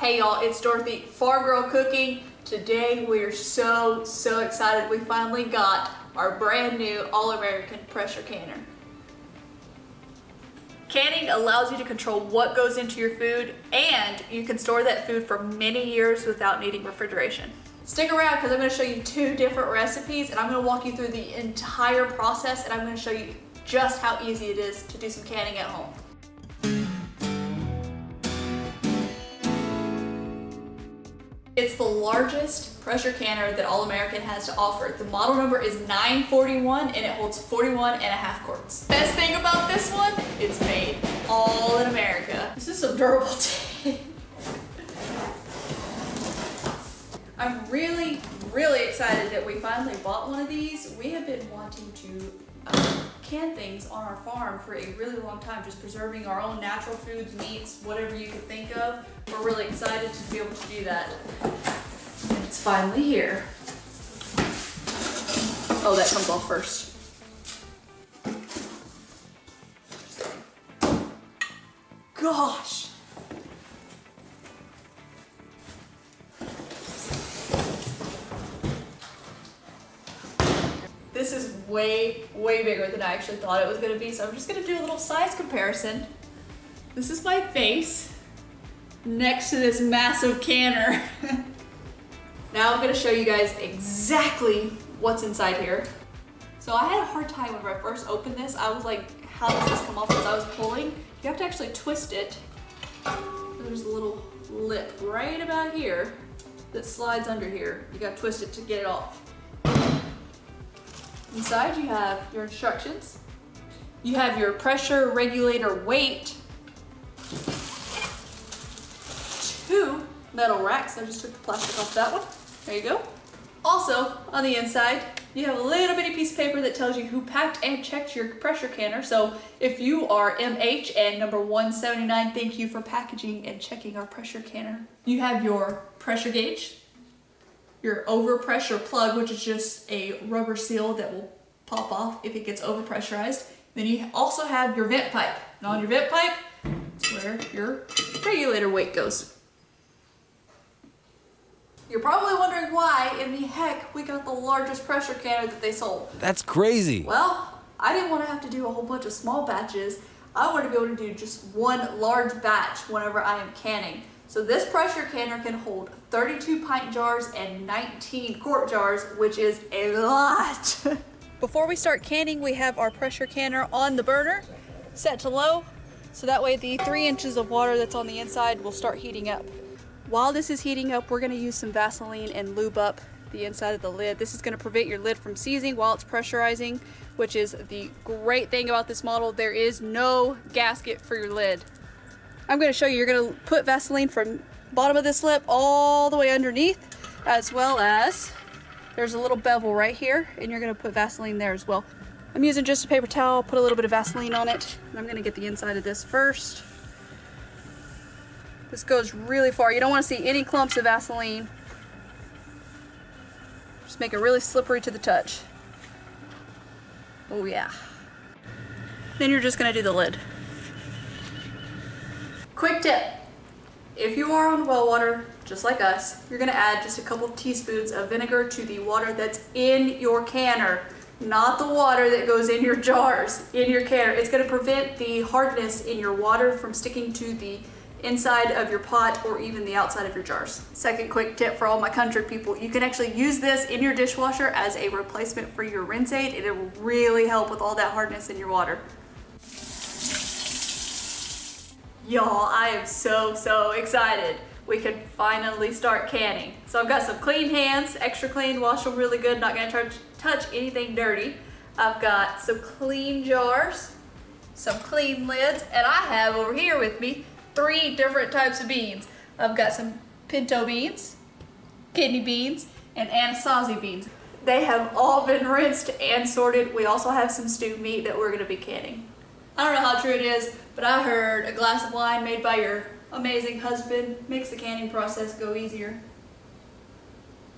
Hey y'all, it's Dorothy, Farm Girl Cooking. Today we are so excited. We finally got our brand new All-American pressure canner. Canning allows you to control what goes into your food, and you can store that food for many years without needing refrigeration. Stick around because I'm going to show you two different recipes, and I'm going to walk you through the entire process, and I'm going to show you just how easy it is to do some canning at home. It's the largest pressure canner that All-American has to offer. The model number is 941 and it holds 41.5 quarts. Best thing about this one, it's made all in America. This is some durable tape. I'm really excited that we finally bought one of these. We have been wanting to can things on our farm for a really long time, just preserving our own natural foods, meats, whatever you could think of. We're really excited to be able to do that. And it's finally here. Oh, that comes off first. Gosh. This is way bigger than I actually thought it was gonna be, so I'm just gonna do a little size comparison. This is my face next to this massive canner. Now I'm gonna show you guys exactly what's inside here. So I had a hard time when I first opened this. I was like, how does this come off as I was pulling? You have to actually twist it. There's a little lip right about here that slides under here. You gotta twist it to get it off. Inside you have your instructions. You have your pressure regulator weight. 2 metal racks. I just took the plastic off that one. There you go. Also, on the inside, you have a little bitty piece of paper that tells you who packed and checked your pressure canner. So if you are MH and number 179, thank you for packaging and checking our pressure canner. You have your pressure gauge, your overpressure plug, which is just a rubber seal that will pop off if it gets overpressurized. Then you also have your vent pipe. And on your vent pipe is where your regulator weight goes. You're probably wondering why in the heck we got the largest pressure canner that they sold. That's crazy. Well, I didn't want to have to do a whole bunch of small batches. I wanted to be able to do just one large batch whenever I am canning. So this pressure canner can hold 32 pint jars and 19 quart jars, which is a lot. Before we start canning, we have our pressure canner on the burner, set to low, so that way the 3 inches of water that's on the inside will start heating up. While this is heating up, we're gonna use some Vaseline and lube up the inside of the lid. This is gonna prevent your lid from seizing while it's pressurizing, which is the great thing about this model. There is no gasket for your lid. I'm going to show you, you're going to put Vaseline from bottom of this lip all the way underneath, as well as there's a little bevel right here, and you're going to put Vaseline there as well. I'm using just a paper towel, put a little bit of Vaseline on it, and I'm going to get the inside of this first. This goes really far. You don't want to see any clumps of Vaseline. Just make it really slippery to the touch. Oh yeah. Then you're just going to do the lid. Quick tip, if you are on well water, just like us, you're gonna add just a couple teaspoons of vinegar to the water that's in your canner, not the water that goes in your jars, in your canner. It's gonna prevent the hardness in your water from sticking to the inside of your pot or even the outside of your jars. Second quick tip for all my country people, you can actually use this in your dishwasher as a replacement for your rinse aid, and it will really help with all that hardness in your water. Y'all, I am so excited. We can finally start canning. So I've got some clean hands, extra clean, wash them really good, not gonna touch anything dirty. I've got some clean jars, some clean lids, and I have over here with me 3 different types of beans. I've got some pinto beans, kidney beans, and anasazi beans. They have all been rinsed and sorted. We also have some stewed meat that we're gonna be canning. I don't know how true it is, but I heard a glass of wine made by your amazing husband makes the canning process go easier.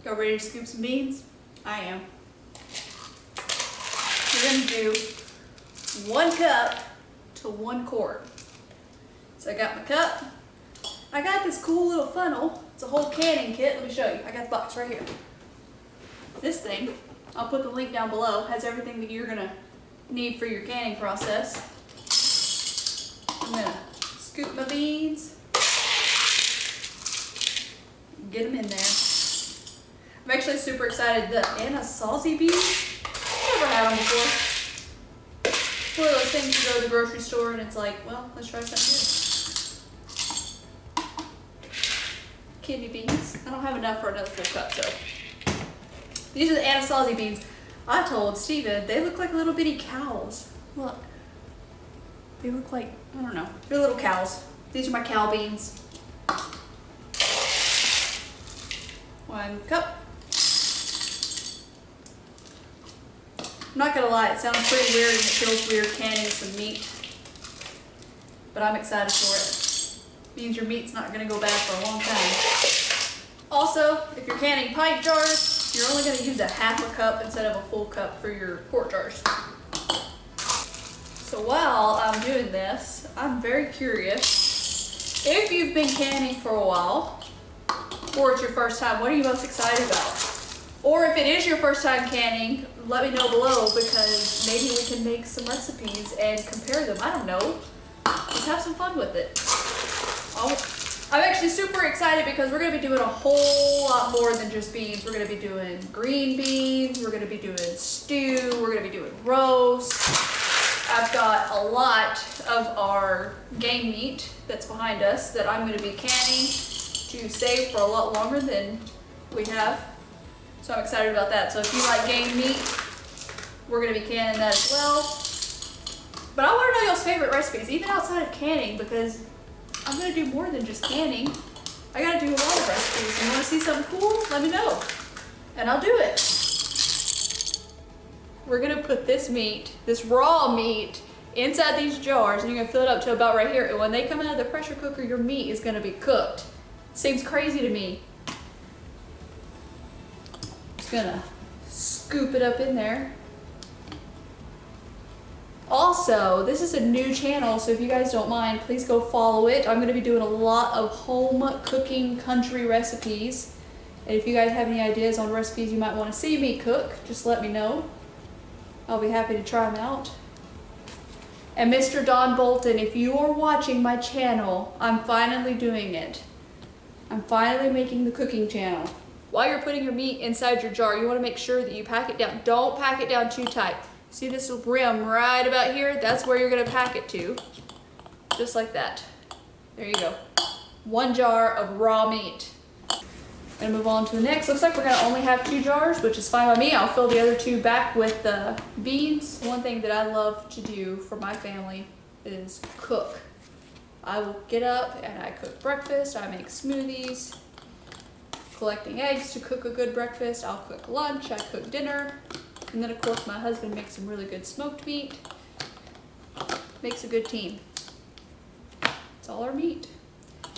Y'all ready to scoop some beans? I am. We're gonna do 1 cup to 1 quart. So I got my cup, I got this cool little funnel. It's a whole canning kit. Let me show you. I got the box right here. This thing, I'll put the link down below, has everything that you're gonna need for your canning process. I'm gonna scoop my beans, get them in there. I'm actually super excited. The anasazi beans, I've never had them before. It's one of those things you go to the grocery store and it's like, well, let's try something new. Kidney beans. I don't have enough for another full cup, so. These are the anasazi beans. I told Steven they look like little bitty cows. Look. They look like, I don't know, they're little cows. These are my cow beans. 1 cup. I'm not gonna lie, it sounds pretty weird and it feels weird canning some meat, but I'm excited for it. Means your meat's not gonna go bad for a long time. Also, if you're canning pint jars, you're only gonna use a half a cup instead of a full cup for your quart jars. So while I'm doing this, I'm very curious, if you've been canning for a while, or it's your first time, what are you most excited about? Or if it is your first time canning, let me know below, because maybe we can make some recipes and compare them. I don't know. Just have some fun with it. I'm actually super excited because we're going to be doing a whole lot more than just beans. We're going to be doing green beans, we're going to be doing stew, we're going to be doing roast. I've got a lot of our game meat that's behind us that I'm going to be canning to save for a lot longer than we have. So I'm excited about that. So if you like game meat, we're going to be canning that as well. But I want to know y'all's favorite recipes, even outside of canning, because I'm going to do more than just canning. I got to do a lot of recipes. You want to see something cool? Let me know. And I'll do it. We're going to put this meat, this raw meat, inside these jars, and you're going to fill it up to about right here. And when they come out of the pressure cooker, your meat is going to be cooked. Seems crazy to me. Just gonna scoop it up in there. Also, this is a new channel, so if you guys don't mind, please go follow it. I'm gonna be doing a lot of home cooking country recipes. And if you guys have any ideas on recipes you might want to see me cook, just let me know. I'll be happy to try them out. And Mr. Don Bolton, if you are watching my channel, I'm finally doing it. I'm finally making the cooking channel. While you're putting your meat inside your jar, you want to make sure that you pack it down. Don't pack it down too tight. See this rim right about here? That's where you're going to pack it to. Just like that. There you go. 1 jar of raw meat. I'm going to move on to the next. Looks like we're going to only have 2 jars, which is fine by me. I'll fill the other 2 back with the beans. One thing that I love to do for my family is cook. I will get up and I cook breakfast, I make smoothies, collecting eggs to cook a good breakfast, I'll cook lunch, I cook dinner, and then of course my husband makes some really good smoked meat. Makes a good team. It's all our meat.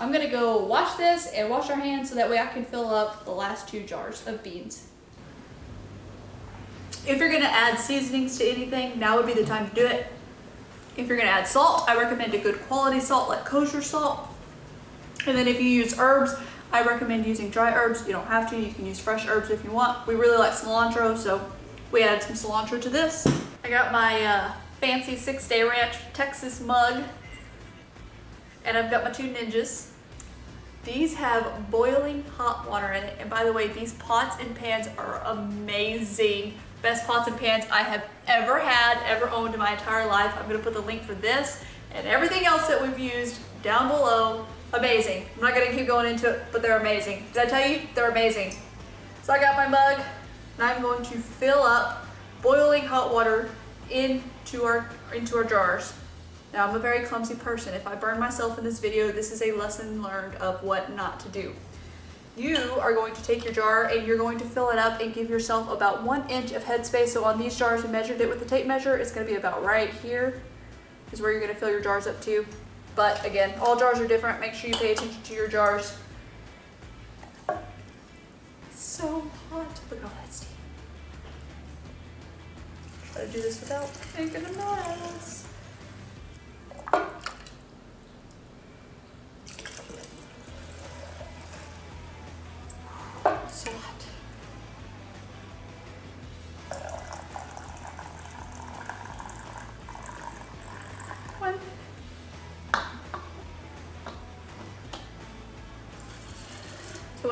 I'm gonna go wash this and wash our hands so that way I can fill up the last 2 jars of beans. If you're gonna add seasonings to anything, now would be the time to do it. If you're gonna add salt, I recommend a good quality salt like kosher salt. And then if you use herbs, I recommend using dry herbs. You don't have to, you can use fresh herbs if you want. We really like cilantro, so we added some cilantro to this. I got my fancy 6-Day Ranch Texas mug, and I've got my 2 ninjas. These have boiling hot water in it, and by the way, these pots and pans are amazing. Best pots and pans I have ever had, ever owned in my entire life. I'm gonna put the link for this and everything else that we've used down below. Amazing. I'm not gonna keep going into it, but they're amazing. Did I tell you? They're amazing. So I got my mug, and I'm going to fill up boiling hot water into our jars. Now I'm a very clumsy person. If I burn myself in this video, this is a lesson learned of what not to do. You are going to take your jar and you're going to fill it up and give yourself about 1 inch of headspace. So on these jars, we measured it with the tape measure. It's going to be about right here is where you're going to fill your jars up to. But again, all jars are different. Make sure you pay attention to your jars. It's so hot. Look at all that steam. Gotta do this without making a mess.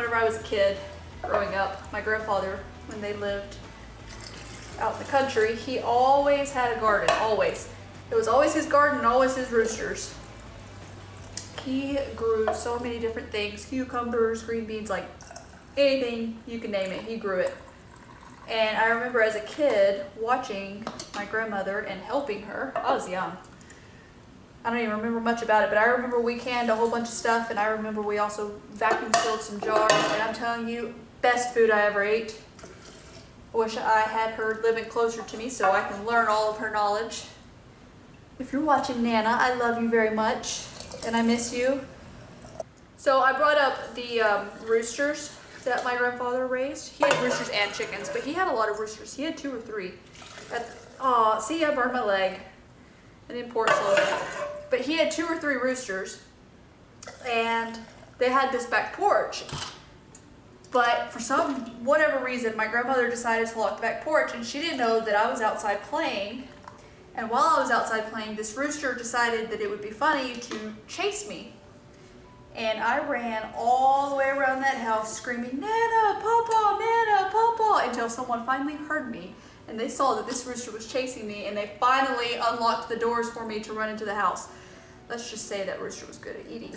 whenever I was a kid growing up, my grandfather, when they lived out in the country, he always had a garden, always. It was always his garden, always his roosters. He grew so many different things, cucumbers, green beans, like anything you can name it, he grew it. And I remember as a kid watching my grandmother and helping her. I was young. I don't even remember much about it, but I remember we canned a whole bunch of stuff, and I remember we also vacuum sealed some jars, and I'm telling you, best food I ever ate. I wish I had her living closer to me so I can learn all of her knowledge. If you're watching, Nana, I love you very much, and I miss you. So I brought up the roosters that my grandfather raised. He had roosters and chickens, but he had a lot of roosters. He had 2 or 3. Aw, see, I burned my leg. I didn't pour it slowly. But he had 2 or 3 roosters, and they had this back porch. But for whatever reason, my grandmother decided to lock the back porch, and she didn't know that I was outside playing. And while I was outside playing, this rooster decided that it would be funny to chase me. And I ran all the way around that house screaming, "Nana, Papa, Nana, Papa," until someone finally heard me. And they saw that this rooster was chasing me, and they finally unlocked the doors for me to run into the house. Let's just say that rooster was good at eating.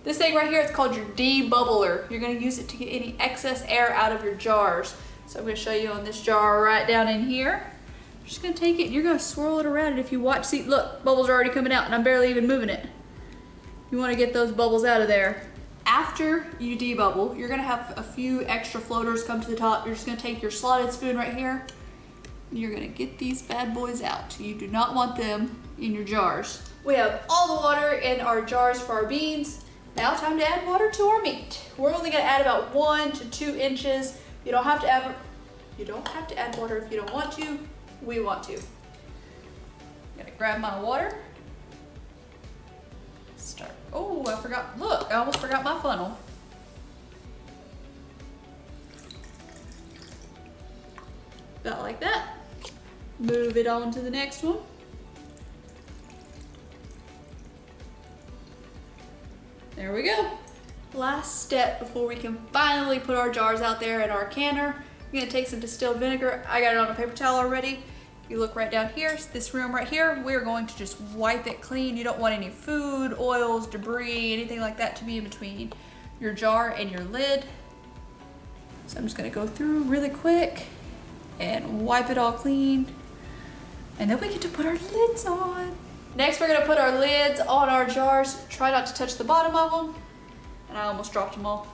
This thing right here, it's called your Debubbler. You're gonna use it to get any excess air out of your jars. So I'm gonna show you on this jar right down in here. You're just gonna take it and you're gonna swirl it around, and if you watch, see, look, bubbles are already coming out and I'm barely even moving it. You wanna get those bubbles out of there. After you debubble, you're gonna have a few extra floaters come to the top. You're just gonna take your slotted spoon right here, and you're gonna get these bad boys out. You do not want them in your jars. We have all the water in our jars for our beans. Now time to add water to our meat. We're only gonna add about 1 to 2 inches. You don't have to add water if you don't want to. We want to. I'm gonna grab my water. Start. Oh, I forgot. Look, I almost forgot my funnel. About like that. Move it on to the next one. There we go. Last step before we can finally put our jars out there in our canner. We're gonna take some distilled vinegar. I got it on a paper towel already. If you look right down here, this room right here, we're going to just wipe it clean. You don't want any food, oils, debris, anything like that to be in between your jar and your lid. So I'm just gonna go through really quick and wipe it all clean. And then we get to put our lids on. Next, we're gonna put our lids on our jars. Try not to touch the bottom of them. And I almost dropped them all.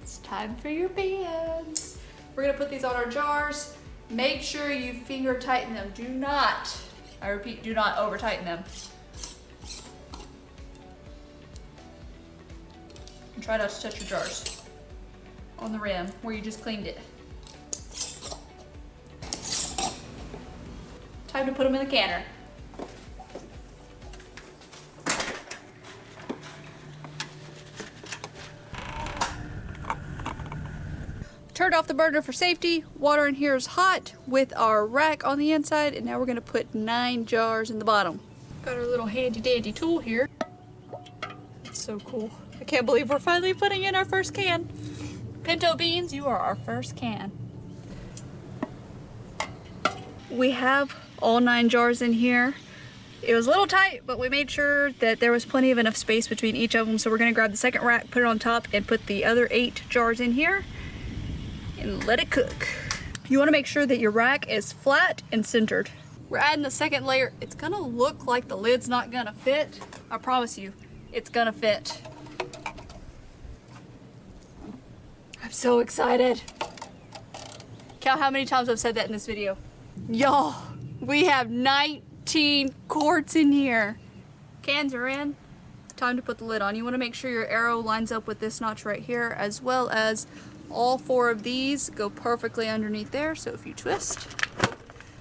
It's time for your beans. We're gonna put these on our jars. Make sure you finger tighten them. Do not, I repeat, do not over tighten them. And try not to touch your jars on the rim where you just cleaned it. Time to put them in the canner. Turned off the burner for safety. Water in here is hot with our rack on the inside, and now we're gonna put 9 jars in the bottom. Got our little handy dandy tool here. It's so cool. I can't believe we're finally putting in our first can. Pinto beans, you are our first can. We have all 9 jars in here. It was a little tight, but we made sure that there was plenty of enough space between each of them. So we're gonna grab the second rack, put it on top, and put the other 8 jars in here and let it cook. You wanna make sure that your rack is flat and centered. We're adding the second layer. It's gonna look like the lid's not gonna fit. I promise you, it's gonna fit. I'm so excited. Count how many times I've said that in this video. Y'all, we have 19 quarts in here. Cans are in. Time to put the lid on. You want to make sure your arrow lines up with this notch right here, as well as all 4 of these go perfectly underneath there. So if you twist,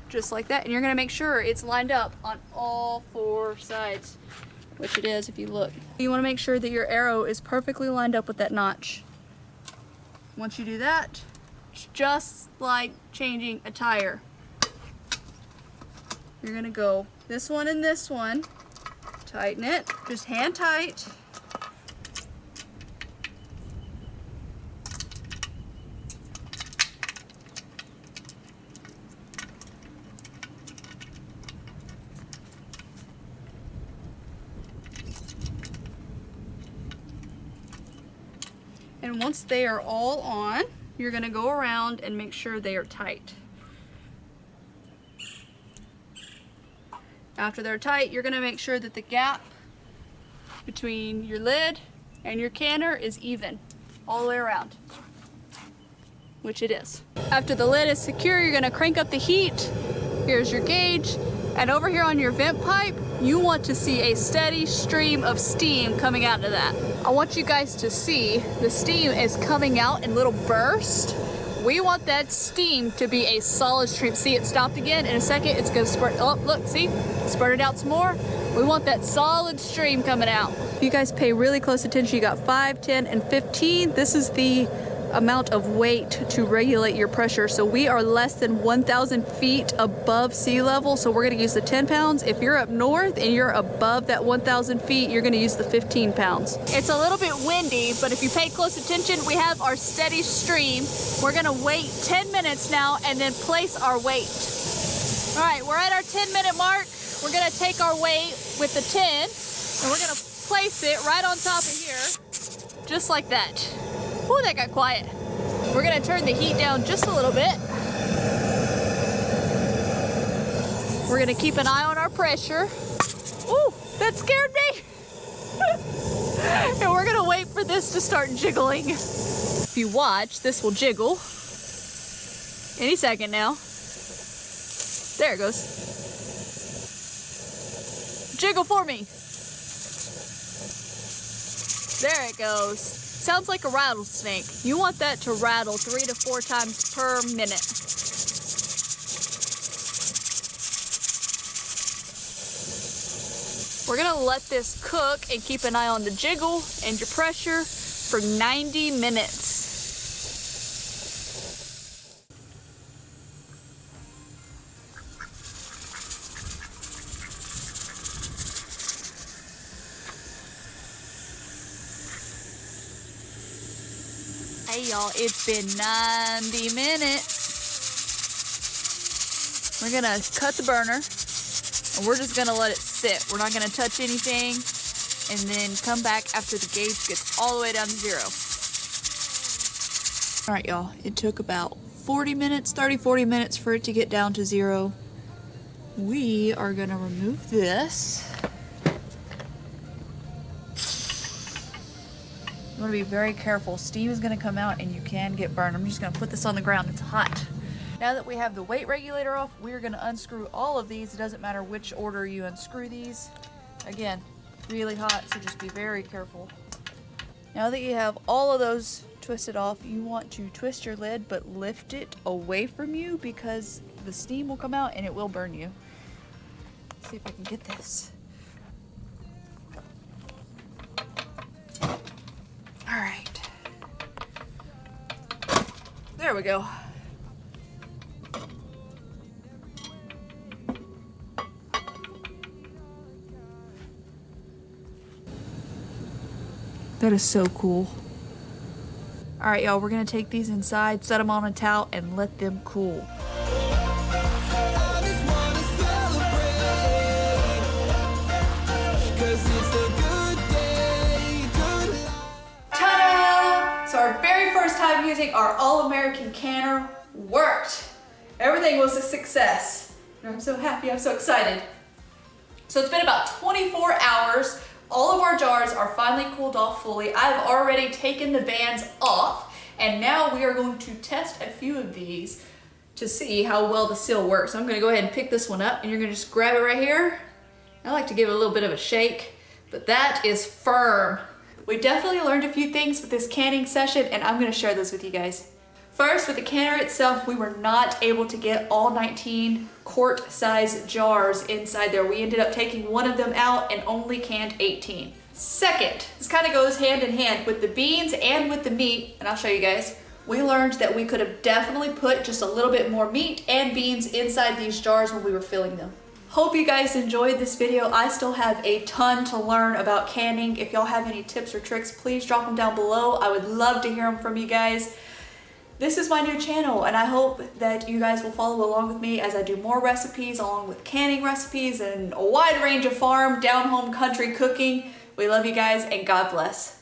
just like that, and you're going to make sure it's lined up on all 4 sides, which it is if you look. You want to make sure that your arrow is perfectly lined up with that notch. Once you do that, it's just like changing a tire. You're gonna go this one and this one. Tighten it, just hand tight. And once they are all on, you're gonna go around and make sure they are tight. After they're tight, you're gonna make sure that the gap between your lid and your canner is even all the way around, which it is. After the lid is secure, you're gonna crank up the heat. Here's your gauge. And over here on your vent pipe, you want to see a steady stream of steam coming out of that. I want you guys to see the steam is coming out in little bursts. We want that steam to be a solid stream. See, it stopped again. In a second, it's gonna spurt. Oh, look, see? Spurted out some more. We want that solid stream coming out. If you guys pay really close attention, you got 5, 10, and 15. This is the amount of weight to regulate your pressure. So we are less than 1,000 feet above sea level, so we're gonna use the 10 pounds. If you're up north and you're above that 1,000 feet, you're gonna use the 15 pounds. It's a little bit windy, but if you pay close attention, we have our steady stream. We're gonna wait 10 minutes now and then place our weight. All right, we're at our 10-minute mark. We're gonna take our weight with the 10 and we're gonna place it right on top of here, just like that. Ooh, that got quiet. We're gonna turn the heat down just a little bit. We're gonna keep an eye on our pressure. Ooh, that scared me. And we're gonna wait for this to start jiggling. If you watch, this will jiggle any second now. There it goes. Jiggle for me. There it goes. Sounds like a rattlesnake. You want that to rattle 3 to 4 times per minute. We're gonna let this cook and keep an eye on the jiggle and your pressure for 90 minutes. Hey y'all, it's been 90 minutes. We're gonna cut the burner and we're just gonna let it sit. We're not gonna touch anything and then come back after the gauge gets all the way down to 0. All right y'all, it took about 40 minutes, 30-40 minutes for it to get down to 0. We are gonna remove this. You want to be very careful. Steam is going to come out and you can get burned. I'm just going to put this on the ground. It's hot. Now that we have the weight regulator off, we're going to unscrew all of these. It doesn't matter which order you unscrew these. Again, really hot, so just be very careful. Now that you have all of those twisted off, you want to twist your lid but lift it away from you because the steam will come out and it will burn you. Let's see if I can get this. All right, there we go. That is so cool. All right, y'all, we're gonna take these inside, set them on a towel, and let them cool. So our very first time using our All-American canner worked. Everything was a success. I'm so happy, I'm so excited. So it's been about 24 hours. All of our jars are finally cooled off fully. I've already taken the bands off, and now we are going to test a few of these to see how well the seal works. So I'm gonna go ahead and pick this one up, and you're gonna just grab it right here. I like to give it a little bit of a shake, but that is firm. We definitely learned a few things with this canning session, and I'm gonna share those with you guys. First, with the canner itself, we were not able to get all 19 quart size jars inside there. We ended up taking one of them out and only canned 18. Second, this kind of goes hand in hand with the beans and with the meat, and I'll show you guys. We learned that we could have definitely put just a little bit more meat and beans inside these jars when we were filling them. Hope you guys enjoyed this video. I still have a ton to learn about canning. If y'all have any tips or tricks, please drop them down below. I would love to hear them from you guys. This is my new channel, and I hope that you guys will follow along with me as I do more recipes along with canning recipes and a wide range of farm, down home country cooking. We love you guys, and God bless.